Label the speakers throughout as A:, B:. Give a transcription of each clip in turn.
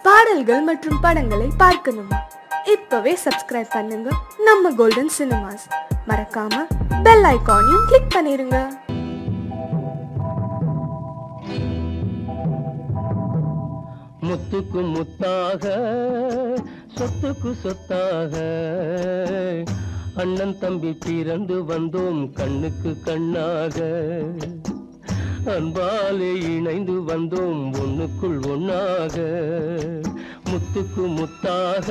A: பாடல்கள் மற்றும் படங்களை பார்க்கணுமா? இப்பவே சப்ஸ்கிரைப் பண்ணுங்க நம்ம கோல்டன் சினிமாஸ். மறக்காம பெல் ஐகானையும் கிளிக் பண்ணிருங்க.
B: முத்துக்கு முத்தாக சொத்துக்கு சொத்தாக அண்ணன் தம்பி பிறந்து வந்தோம் கண்ணுக்கு கண்ணாக. அன்பாலே இணைந்து வந்தோம் ஒண்ணுக்குள் ஒண்ணாக. முத்துக்கு முத்தாக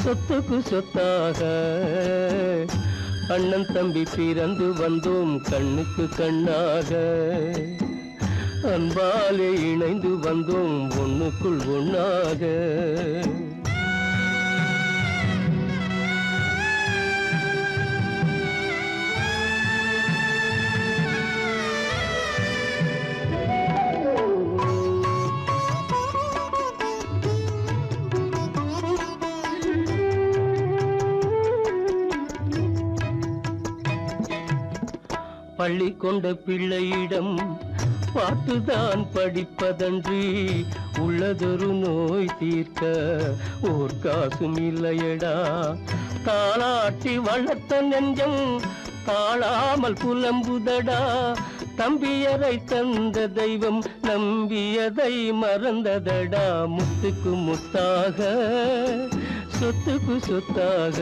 B: சொத்துக்கு சொத்தாக அண்ணன் தம்பி பிறந்து வந்தோம் கண்ணுக்கு கண்ணாக. அன்பாலே இணைந்து வந்தோம் ஒண்ணுக்குள் ஒண்ணாக. பள்ளி கொண்ட பிள்ளையிடம் பாட்டுதான் படிப்பதன்றி உள்ளதொரு நோய் தீர்க்க ஓர் காசும் இல்லையடா. தாளாட்டி வளர்த்த நெஞ்சம் தாழாமல் புலம்புதடா. தம்பியரை தந்த தெய்வம் நம்பியதை மறந்ததடா. முத்துக்கு முத்தாக சொத்துக்கு சொத்தாக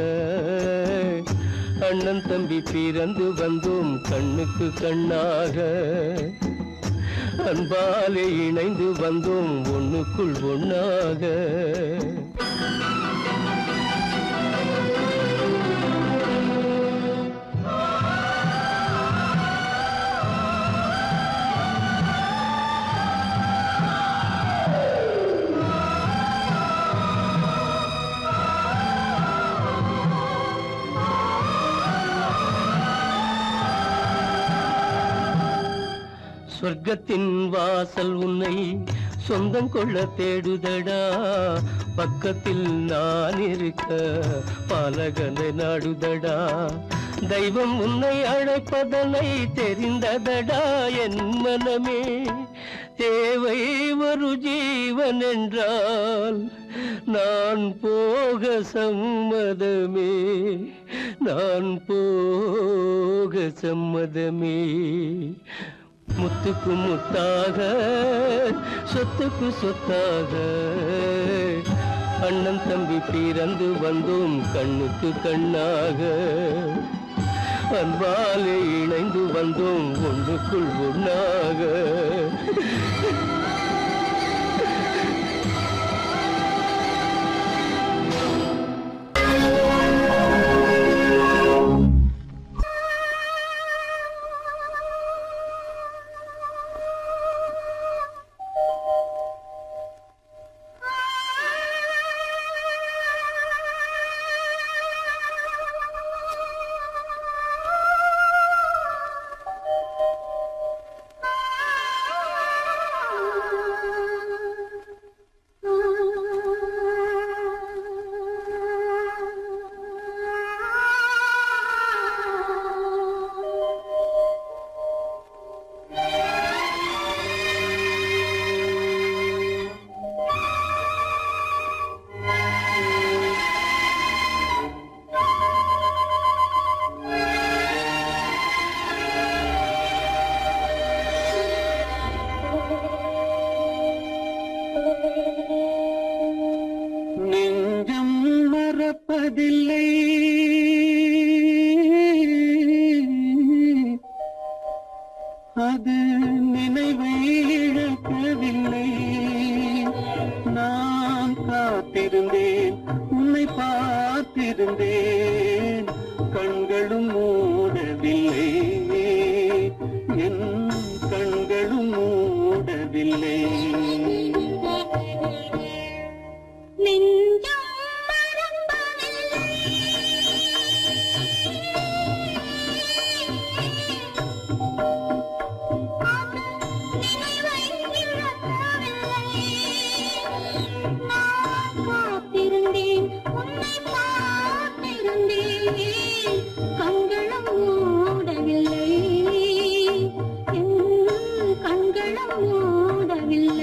B: அண்ணன் தம்பி பிறந்து வந்தோம் கண்ணுக்கு கண்ணாக. அன்பாலே இணைந்து வந்தோம் ஒண்ணுக்குள் ஒண்ணாக. சொர்க்கத்தின் வாசல் உன்னை சொந்தம் கொள்ள தேடுதடா. பக்கத்தில் நான் இருக்க பாலகனை நாடுதடா. தெய்வம் உன்னை அழைப்பதனை தெரிந்ததடா என் மனமே. தேவை ஒரு ஜீவன் என்றால் நான் போக சம்மதமே. நான் போக சம்மதமே. முத்துக்கு முத்தாக சொத்துக்கு சொத்தாக அண்ணன் தம்பி பிறந்து வந்தோம் கண்ணுக்கு கண்ணாக. அன்பாலே இணைந்து வந்தோம் ஒன்றுக்குள் ஒண்ணாக. நெஞ்சம் மறப்பதில்லை அது நினைவை இழக்கவில்லை. நான் காத்திருந்தேன் உன்னை பார்த்திருந்தேன் கண்களும் மூடவில்லை. என் கண்களும் மூடவில்லை.
C: கண்களும் மூடவில்லை.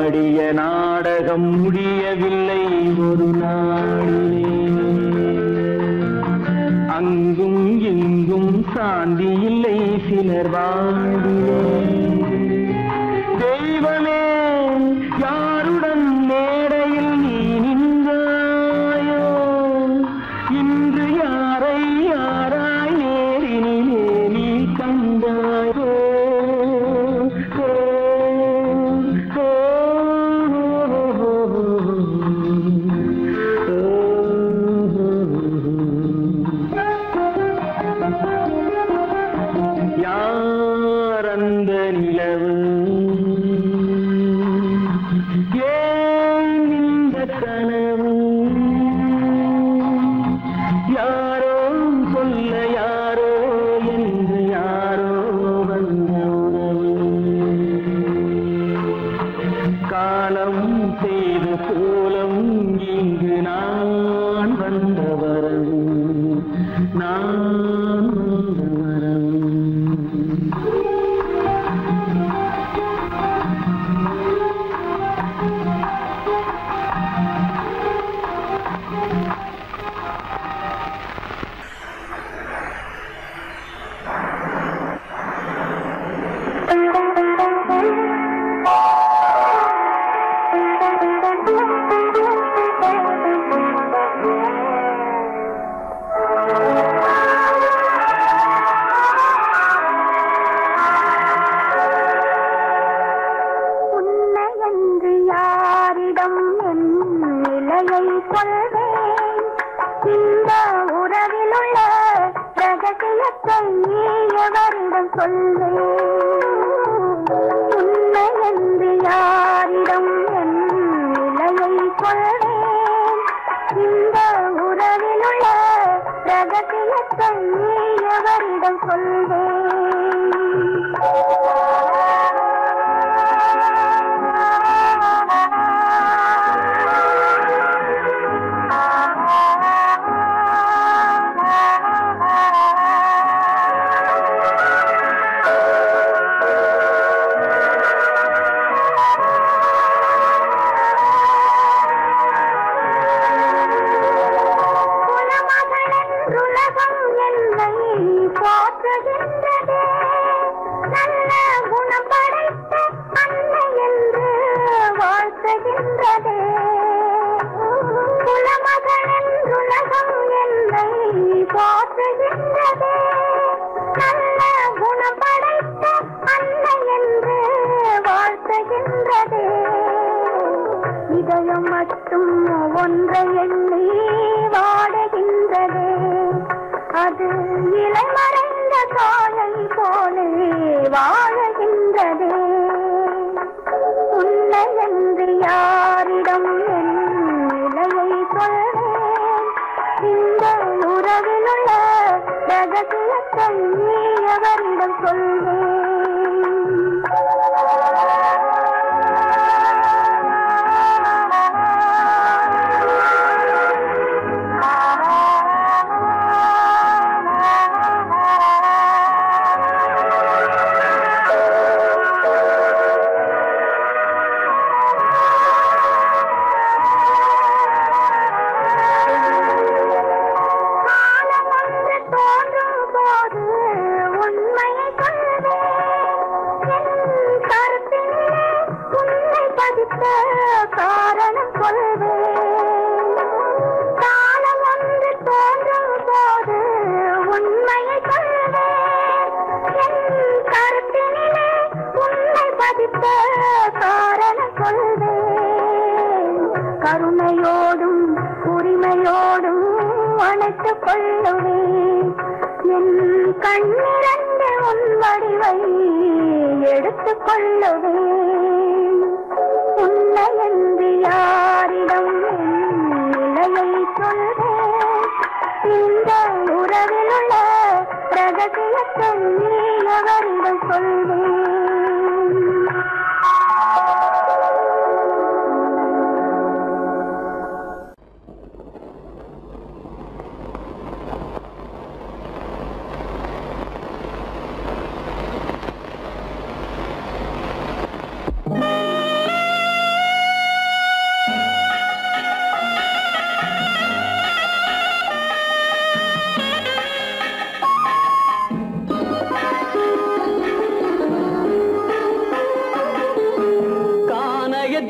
C: ஆடிய நாடகம் முடியவில்லை ஒரு நாளிலே. அங்கும் இங்கும் சாந்தி இல்லை சிலர் வாழ்விலே. தெய்வமே யாருடன் மேடையில் நீ நின்றாயோ, இன்று யாரை யாராய் நேரினிலே நீ கண்டாயோ. யாரந்த நிலவு, ஏன் இந்த கனவு, யாரோ சொல்ல யாரோ என்று யாரோ வந்த உறவு. காலம் செய்த கோலம் இங்கு நான் வந்த வரவு, நான் வந்த வரவு.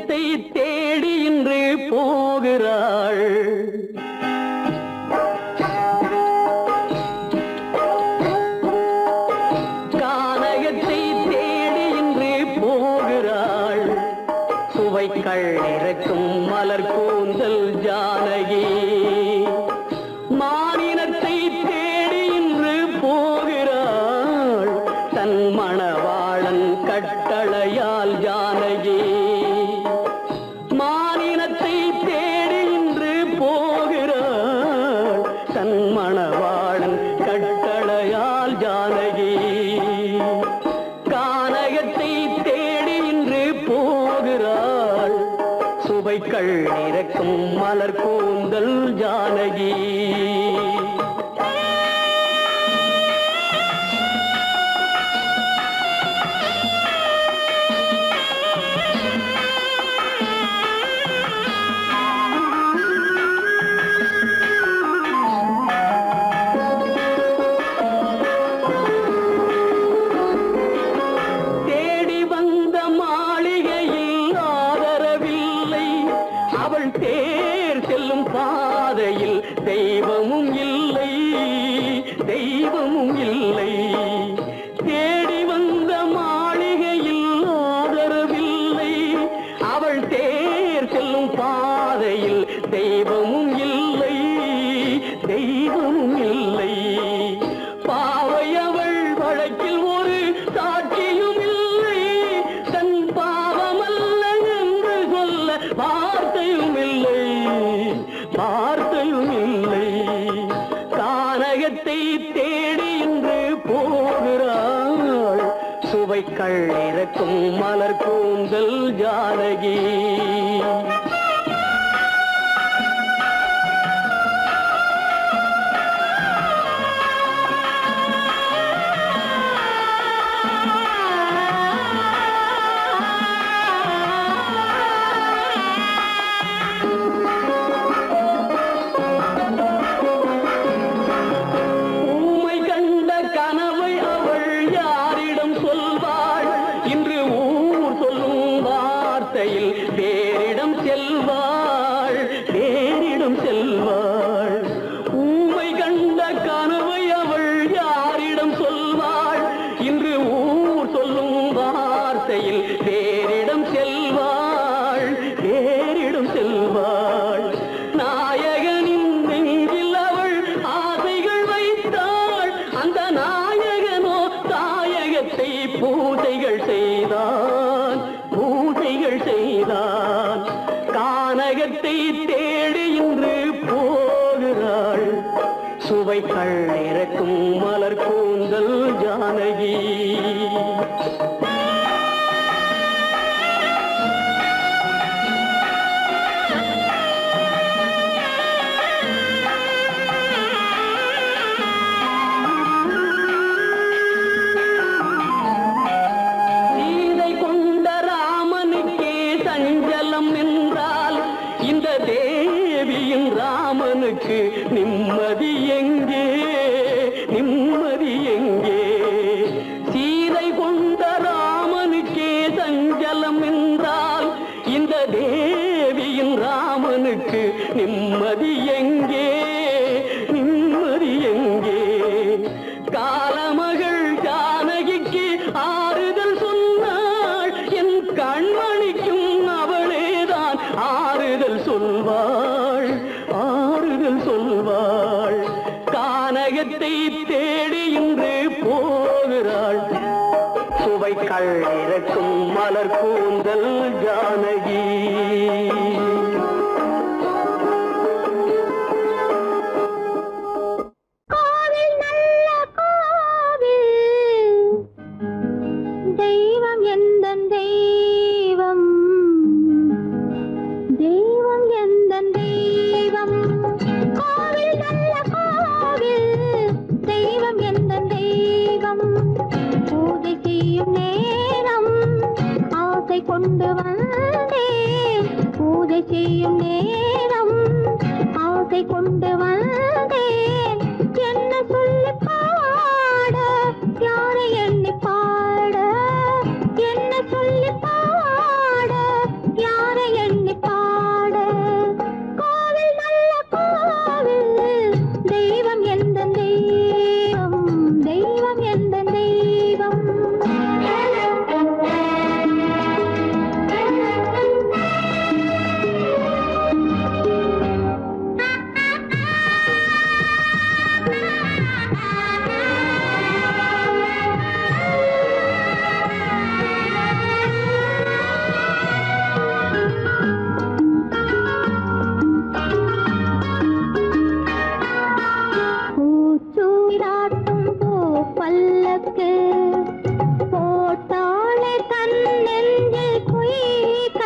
C: கானகத்தை தேடி இன்று போகிறாள். கானகத்தை தேடி இன்று போகிறாள். சுவைக்கள் இறக்கும் மலர் கூந்தல் ஜானகி. மானினத்தை தேடி இன்று போகிறாள். தன் மணவாளன் கட்டளையால் ஜானகி. மானினத்தை தேடி இன்று போகிறாள். தன் மணவாளன் கட்டளையால் ஜானகி. கானகத்தை தேடி இன்று போகிறாள். சுவைக்கள் இறக்கும் மலர் கூந்தல் ஜானகி. தெய்வமும் இல்லை, தெய்வமும் இல்லை. தேடி வந்த மாளிகையில் ஆதரவில்லை. அவள் தேர் செல்லும் பாதையில் தெய்வமும் இல்லை, தெய்வமும் இல்லை. பாவை அவள் வழக்கில் ஒரு சாட்சியும் இல்லை. தன் பாவமல்ல என்று சொல்ல வார்த்தையும் இல்லை, வார்த்தையும் இல்லை. கானகத்தை தேடி இன்று போகிறாள். சுவைக்கள் இறக்கும் மலர் கூந்தல் ஜானகி. வேறிடம் செல்வாள், வேறிடம் செல்வாள். ஊமை கண்ட கனவை அவள் யாரிடம் சொல்வாள்? இன்று ஊர் சொல்லும் வார்த்தையில் வேறிடம் செல்வாள், வேறிடம் செல்வாள். நாயகனின் நெஞ்சில் அவள் ஆசைகள் வைத்தாள். அந்த நாயகனோ தாயகத்தை பூஜைகள் செய்தான், பூஜைகள் செய்தான். கானகத்தை தேடி இன்று போகிறாள். சுவைக்கள் இறக்கும் மலர் கூந்தல் ஜானகி. ராமனுக்கு நிம்மதி எங்கே, நிம்மதி எங்கே? சீதை கொண்ட ராமனுக்கே சஞ்சலம் என்றால் இந்த தேவியின் ராமனுக்கு நிம்மதி எங்கே, நிம்மதி எங்கே? காலமகள் ஜானகிக்கு ஆறுதல் சொன்னாள். என் கண்மணிக்கும் அவளேதான் ஆறுதல் சொல்வாள், ஆறுதல் சொல்வாள். கானகத்தை தேடி இன்று போகிறாள். சுவைக்கள் இறக்கும் மலர் கூந்தல் ஜானகி.
D: கோவில் நல்ல கோவில், தெய்வம் எந்தன் தெய்வம், தெய்வம் எந்தன் தெய்வம். கோவில் நல்ல கோவில், தெய்வம் எந்தன் தெய்வம். பூஜை செய்யும் நேரம் ஆசை கொண்டு வந்தேன். பூஜை செய்யும் நேரம் ஆசை கொண்டு வந்தேன். என்ன சொல்லி பாட, யாரை எண்ணி பாட? என்ன சொல்லி பாட, யாரை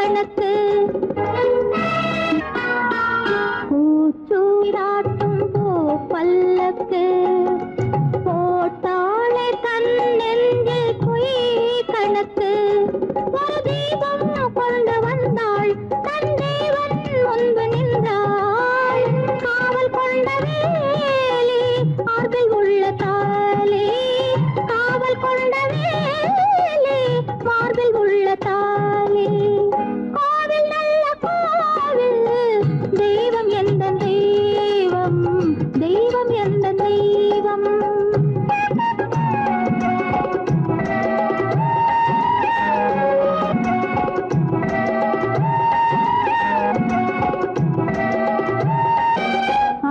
D: கணக்கு பூச்சூராட்டும் பூ பல்லக்கு போட்டாளே தன் நெஞ்சில் பொய் கணக்கு ஒரு தீபம் கொண்டு வந்தாள் தன் தேவன் முன்பு நின்றாள் காவல் கொண்ட வேலி மார்பில் உள்ள தாலி காவல் கொண்ட வேலி மார்பில் உள்ள தாலி கோவில் நல்ல கோவில் தெய்வம் எந்த தெய்வம் தெய்வம் எந்த தெய்வம்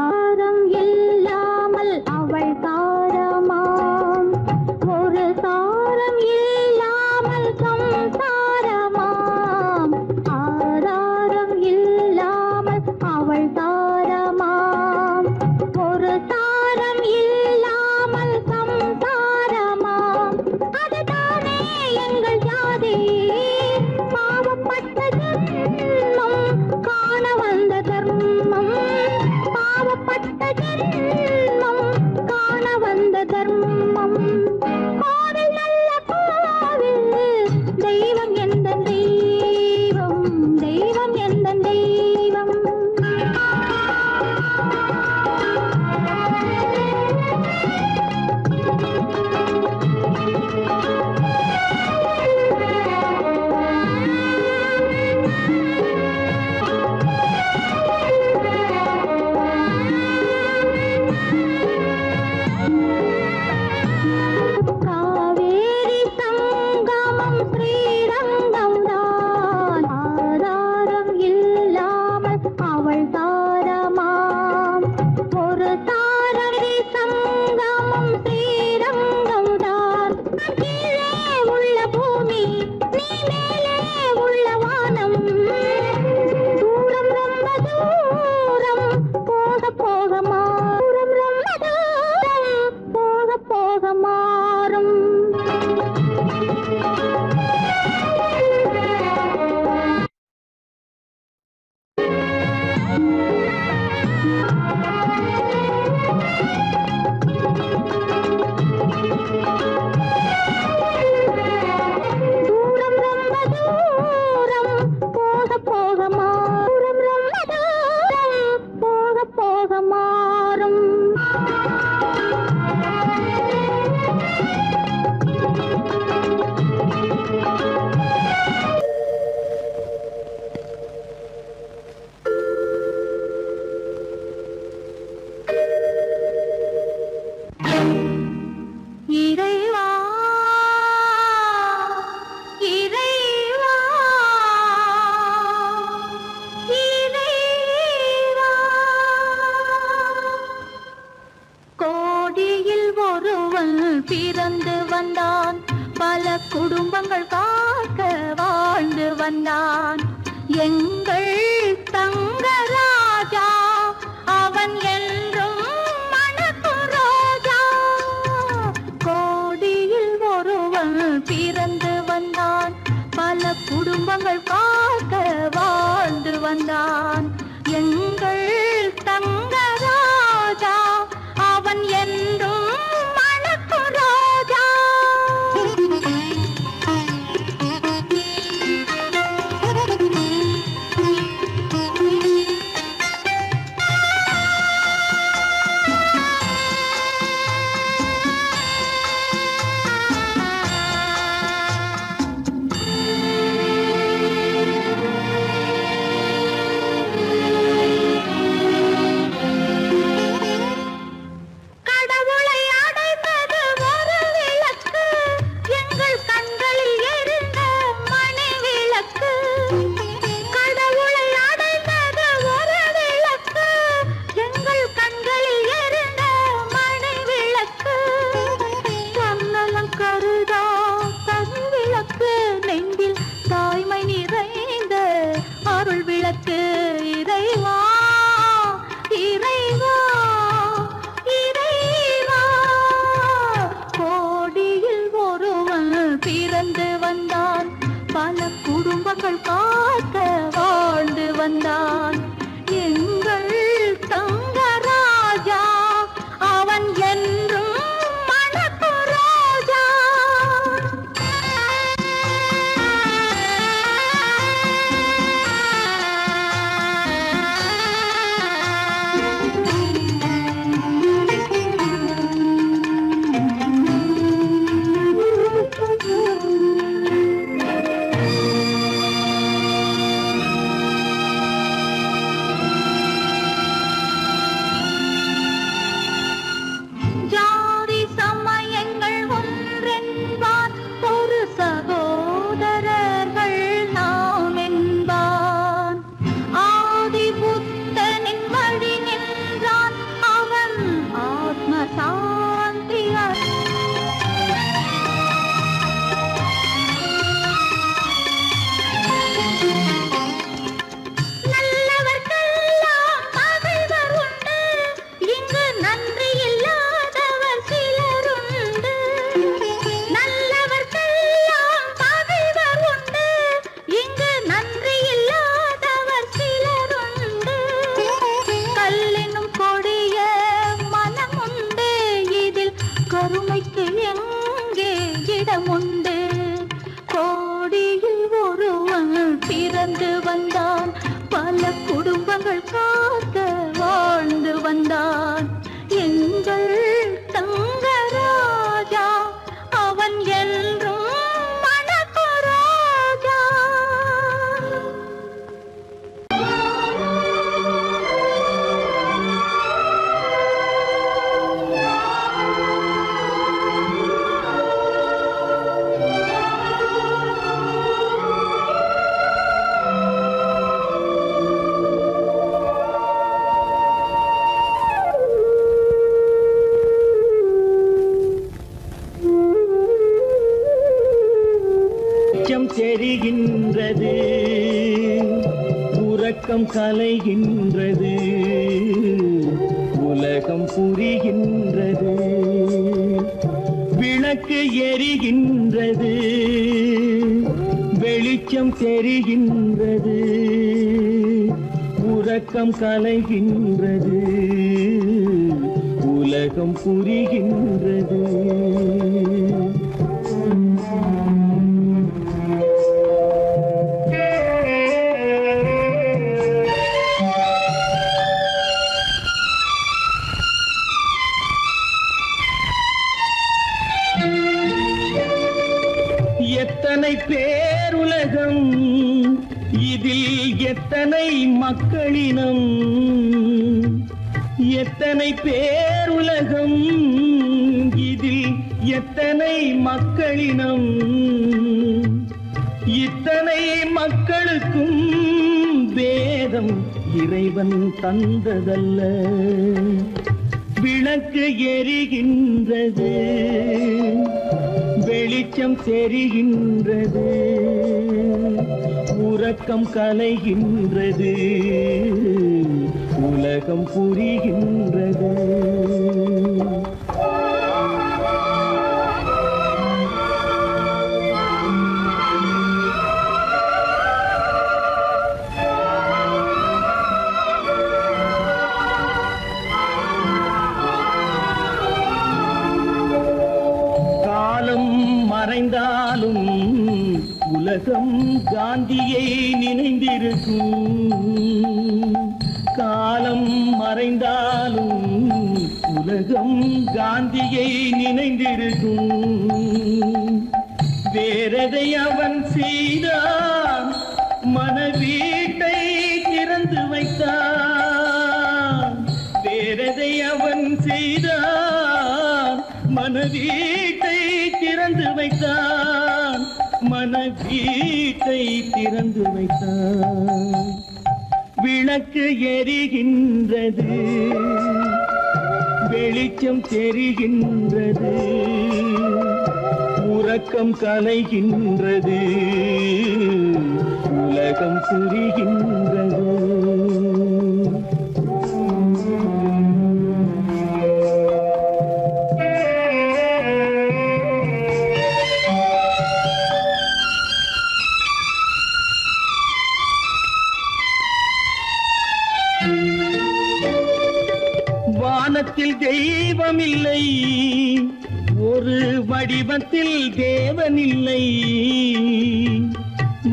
D: ஆரம் இல்லாமல் அவள் தாரமாம் ஒரு சாரம் இல்லாமல் சம்சாரமாம் ஆதாரம் இல்லாமல் அவள் தாரமாம் ஒரு சாரம் இல்லாமல் சம்சாரமாம் அதுதானே எங்கள் ஜாதி பாவப்பட்ட ஜென்மம் காண வந்த தர்மம் பாவப்பட்ட ஜென்மம் காண வந்த தர்மம் கோவில் நல்ல கோவில் தெய்வம் எந்த தெய்வம் தெய்வம் எந்த தெய்வம் காவேரி சங்கமம் ஸ்ரீரங்கம் தான் ஆதாரம் இல்லாமல் அவள் தாரமாம் ஒரு தாரரி சங்கமம் ஸ்ரீரங்கம் தான் கீழே உள்ள பூமி நீ மேலே உள்ள வானம் தூரம் ரொம்ப தூரம் போக போக மாறும் ரொம்ப தூரம் போக போக மாறும் தூரம் ரொம்ப தூரம் போக போக மாறும் ரொம்ப தூரம் போக போக மாறும் இறைவா இறைவா இறைவா கோடியில் ஒருவன் பிறந்து வந்தான் பல குடும்பங்கள் காக்க வாழ்ந்து வந்தான் எங்கள் தங்கராஜா அவன் என்றும் மணக்கும் ரோஜா கோடியில் ஒருவன் பிறந்து வந்தான் பல குடும்பங்கள் காக்க வாழ்ந்து வந்தான் எங்கள் தங்கராஜா அவன் என்றும் மணக்கும் ரோஜா வந்தான். பல குடும்பங்கள் காக்க வாழ்ந்து வந்தான். எங்கள் தங்கராஜா அவன் என்றும் மணக்கு ராஜா.
C: தெரிகின்றது, உறக்கம் கலைகின்றது, உலகம் புரிகின்றது. விளக்கு எரிகின்றது, வெளிச்சம் தெரிகின்றது, உறக்கம் கலைகின்றது, உலகம் புரிகின்றது. எத்தனை பேருலகம், இதில் எத்தனை மக்களினம். எத்தனை பேருலகம், இதில் எத்தனை மக்களினம். இத்தனை மக்களுக்கும் வேதம் இறைவன் தந்ததல்ல. விளக்கு எரிகின்றது, வெளிச்சம் தெரிகின்றது, உறக்கம் கலைகின்றது, உலகம் புரிகின்றது. மறைந்தாலும் உலகம் காந்தியை நினைந்திருக்கும். காலம் மறைந்தாலும் உலகம் காந்தியை நினைந்திருக்கும். வேறதை அவன் செய்தான், மனவீட்டை திறந்து வைத்தான். வேறதை அவன் செய்தான், மனவீட்டை திறந்து வைத்தான். மனவீட்டை திறந்து வைத்தான். விளக்கு எரிகின்றது, வெளிச்சம் தெரிகின்றது, உறக்கம் கலைகின்றது, உலகம் புரிகின்றது. வானத்தில் தெய்வம் இல்லை, ஒரு வடிவத்தில் தேவன் இல்லை.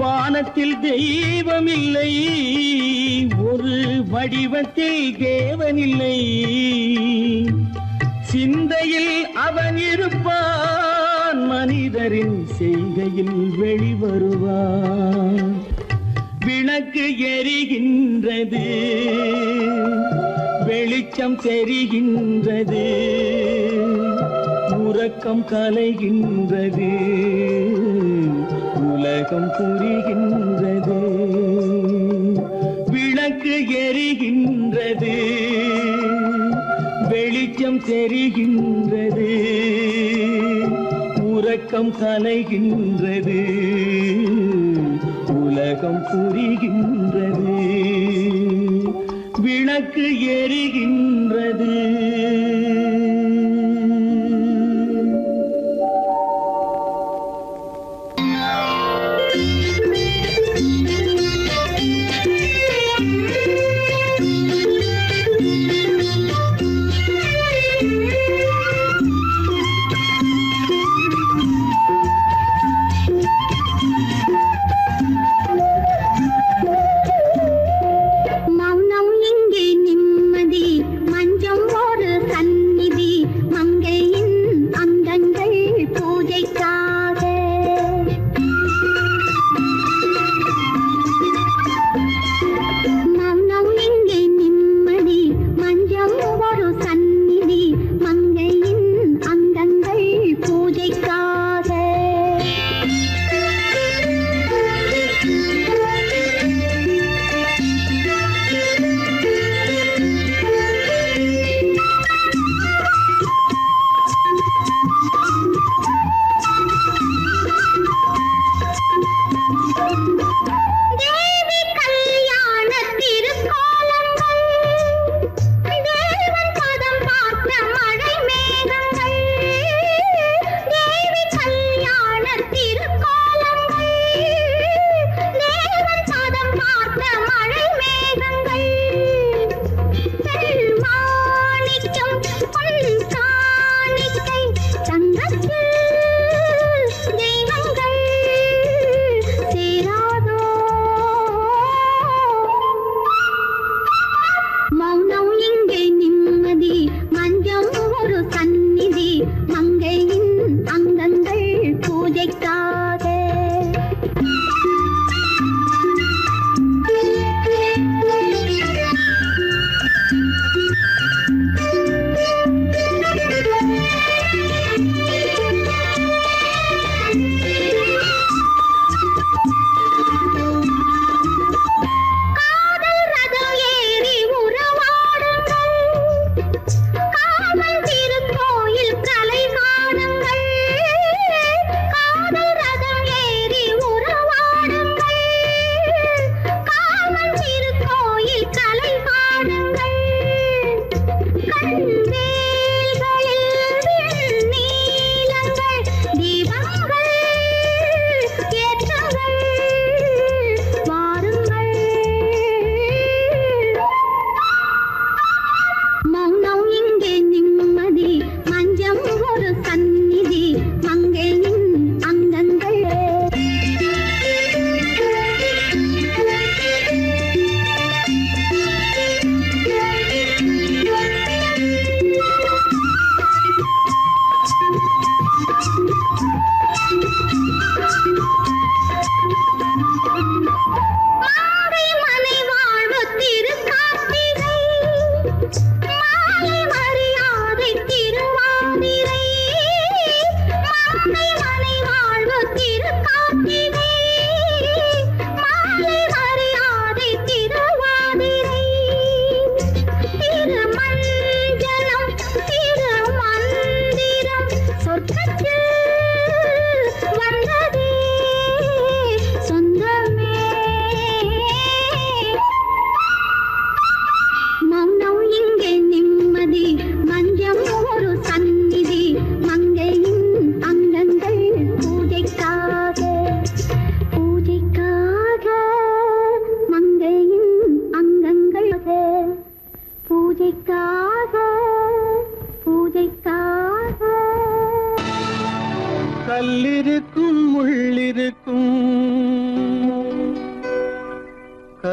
C: வானத்தில் தெய்வம் இல்லை, ஒரு வடிவத்தில் தேவன் இல்லை. சிந்தையில் அவன் இருப்பான், மனிதரின் செய்கையில் வெளிவருவான். விளக்கு எரிகின்றது, வெளிச்சம் தெரிகின்றது, உறக்கம் கலைகின்றது, உலகம் புரிகின்றது. விளக்கு எரிகின்றது, வெளிச்சம் தெரிகின்றது, உறக்கம் கலைகின்றது, உலகம் புரிகின்றது. விளக்கு எரிகின்றது.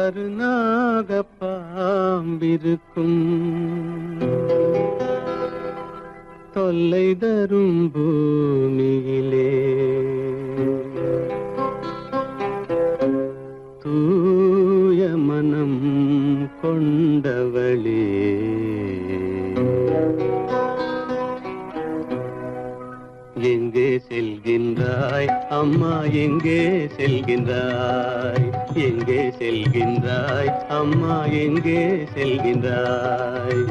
B: கருநாக பாம்பிருக்கும் தொல்லை தரும் பூமியிலே தூய மனம் கொண்டவளே எங்கே செல்கின்றாய் அம்மா எங்கே செல்கின்றாய் எங்கே செல்கின்றாய் அம்மா எங்கே செல்கின்றாய்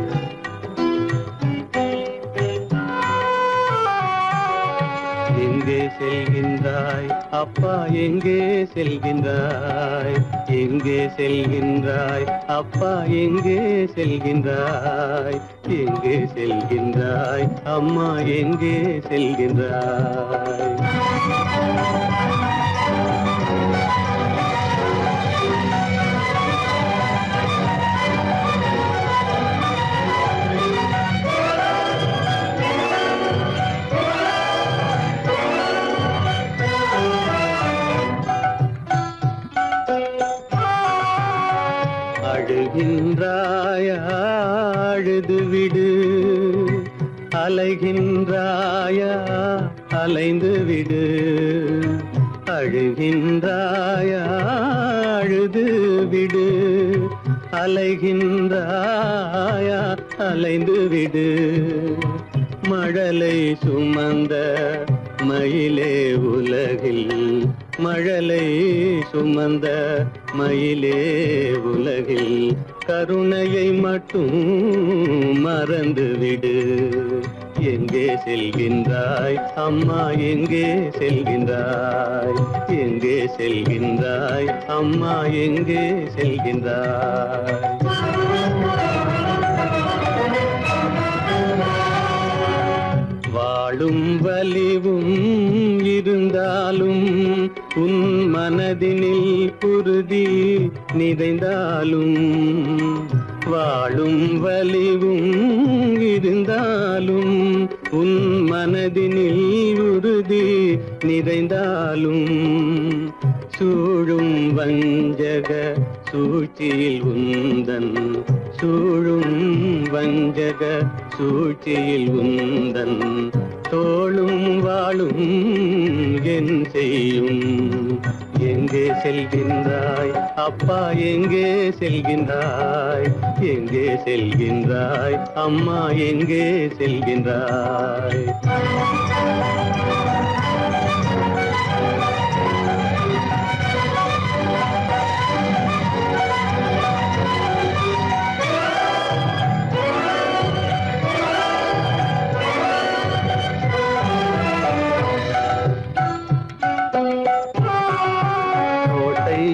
B: எங்கே செல்கின்றாய் அப்பா எங்கே செல்கின்றாய் எங்கே செல்கின்றாய் அப்பா எங்கே செல்கின்றாய் எங்கே செல்கின்றாய் அம்மா எங்கே செல்கின்றாய் அழுகின்றாயா அழுது விடு அலைகின்றாயா அலைந்து விடு அழுகின்றாயா அழுது விடு அலைகின்றாயா அலைந்து விடு மழலை சுமந்த மயிலே உலகில் மழலை சுமந்த மயிலே உலகில் கருணையை மட்டும் மறந்துவிடு எங்கே செல்கின்றாய் அம்மா எங்கே செல்கின்றாய் எங்கே செல்கின்றாய் அம்மா எங்கே செல்கின்றாய் வாழும் வலிவும் இருந்தாலும் உன் மனதினில் குருதி நிறைந்தாலும் வாழும் வலிவும் இருந்தாலும் உன் மனதினில் உறுதி நிறைந்தாலும் சூழும் வஞ்சக சூழ்ச்சியில் உந்தன் சூழும் வஞ்சக சூழ்ச்சியில் உந்தன் தோளும் வாழும் என் செய்யும் எங்கே செல்கின்றாய் அப்பா எங்கே செல்கின்றாய் எங்கே செல்கின்றாய் அம்மா எங்கே செல்கின்றாய்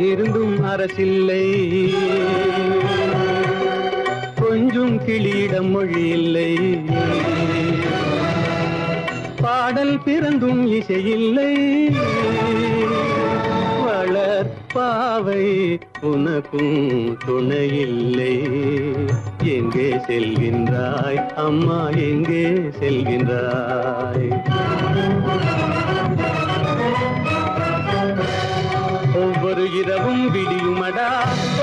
B: இருந்தும் அரசில்லை கொஞ்சம் கிளியிடம் மொழி இல்லை பாடல் பிறந்தும் இசையில்லை வளர் பாவை உனக்கும் துணையில்லை எங்கே செல்கின்றாய் அம்மா எங்கே செல்கின்றாய் ஒவ்வொரு இரவும் விடியுமடா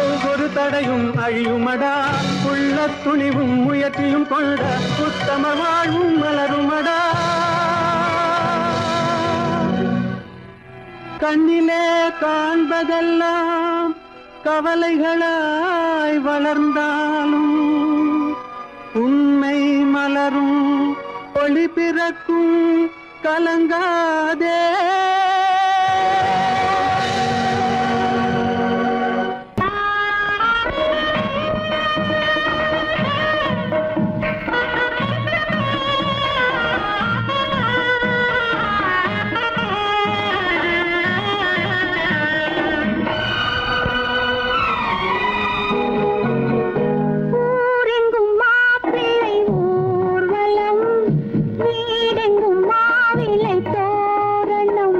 B: ஒவ்வொரு தடையும் அழியுமடா உள்ள துணிவும் முயற்சியும் கொண்ட உத்தம வாழ்வும் மலருமடா கண்ணிலே காண்பதெல்லாம் கவலைகளாய் வளர்ந்தாலும் உண்மை மலரும் ஒளி பிறக்கும் கலங்காதே
D: வீடெங்கும் மாவிலை தோரணம்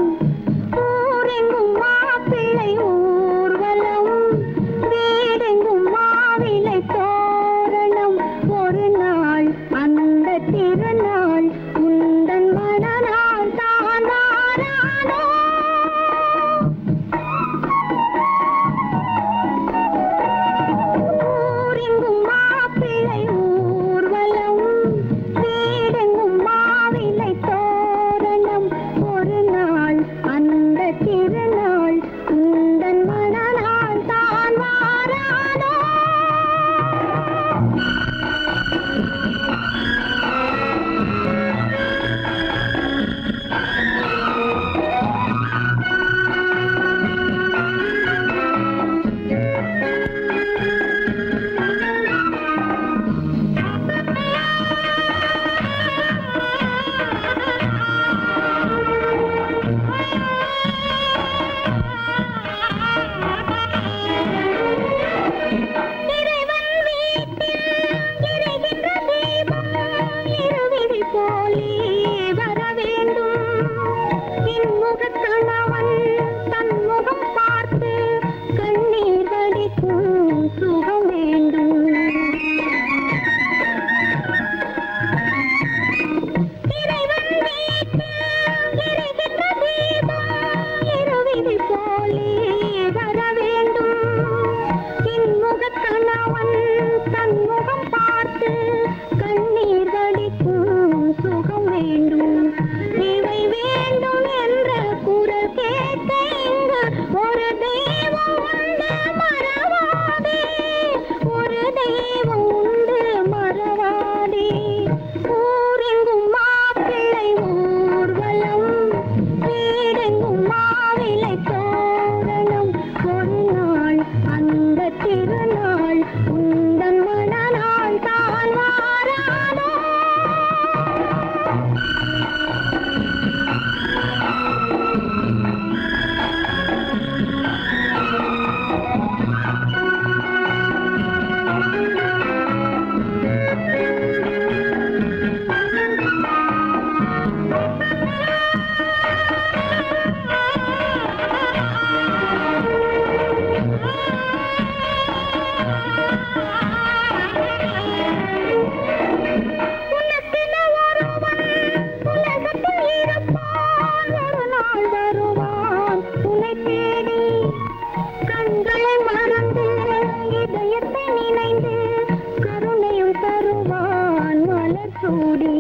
D: சுகம் வேண்டும். இறைவன் வீட்டில் எரிகின்ற தீபம் இருவிழி போலே வர வேண்டும். இன்முகக் கணவன் தன்முகம் பார்த்து கண்ணீர் வடிக்கும் சுகம் வேண்டும். இவை வேண்டும் என்ற குரல் கேட்க இங்கு ஒரு தெய்வம் உண்டு மறவாதே, ஒரு தெய்வம் உண்டு மறவாதே. ஊரெங்கும் மாப்பிள்ளை ஊர்வலம், வீடெங்கும் மாவிலை தோரணம். ஒரு நாள் அந்த திருநாள் உந்தன் மணநாள் தான் வாராதோ. உனக்கென ஒருவன் உலகத்தில் இருப்பான், ஒரு நாள் வருவான் உன்னை தேடி. கண்களை மறந்து இதயத்தை நினைந்து கருணையும் தருவான் மலர் சூடி.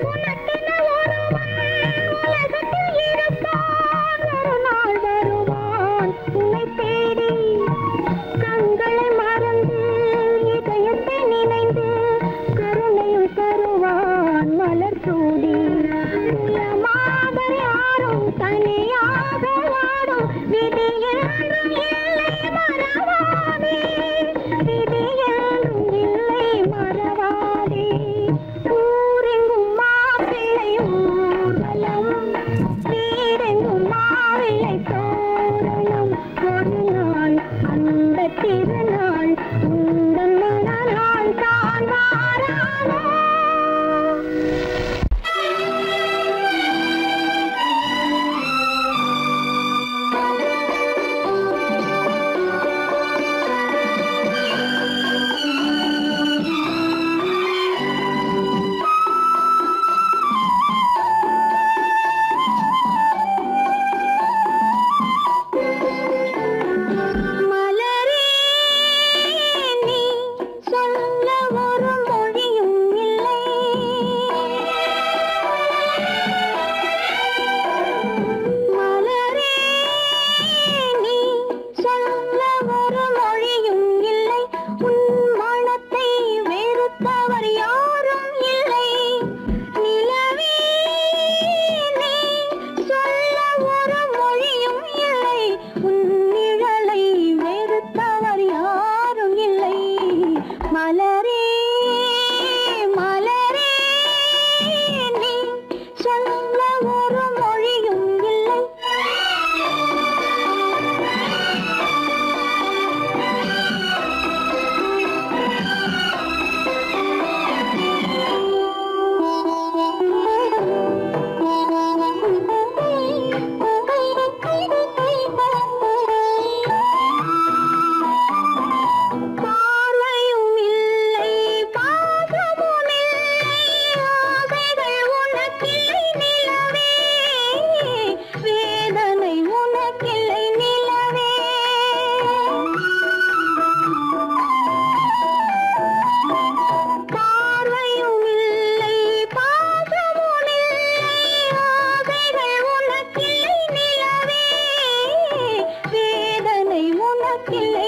D: உனக்கென ஒருவன் உலகத்தில் இருப்பான், ஒரு நாள் வருவான் உன்னை தேடி. கண்களை மறந்து இதயத்தை நினைந்து கருணையும் தருவான் மலர் சூடி. உலமாக யாரும் தனியாக வாடும் விதி என்றும் இல்லை மறவாதே, விதி என்றும் இல்லை மறவாதே. ஊரெங்கும் மாப்பிள்ளை ஊர்வலம், வீடெங்கும் மாவிலை தோரணம். ஒரு நாள் அந்த திருநாள் உந்தன் மணநாள் தான் வாராதோ. மலரே நீ சொல்ல ஒரு மொழியும் இல்லை. மலரே நீ சொல்ல ஒரு மொழியும் இல்லை. உன் மனத்தை வெறுத்தவர் யாரும் இல்லை. நிலவே நீ சொல்ல ஒரு மொழியும் இல்லை. உன் நிழலை வெறுத்தவர் யாரும் இல்லை. மலரே மலரே நீ சொல்ல ஒரு மொழியும் இல்லை. பார்வையும் இல்லை, பாசமும் இல்லை, ஆசைகள் உனக்கில்லை நிலவே, வேதனை உனக்கில்லை நிலவே. பார்வையும் இல்லை, பாசமும் இல்லை, ஆசைகள் உனக்கில்லை நிலவே, வேதனை உனக்கில்லை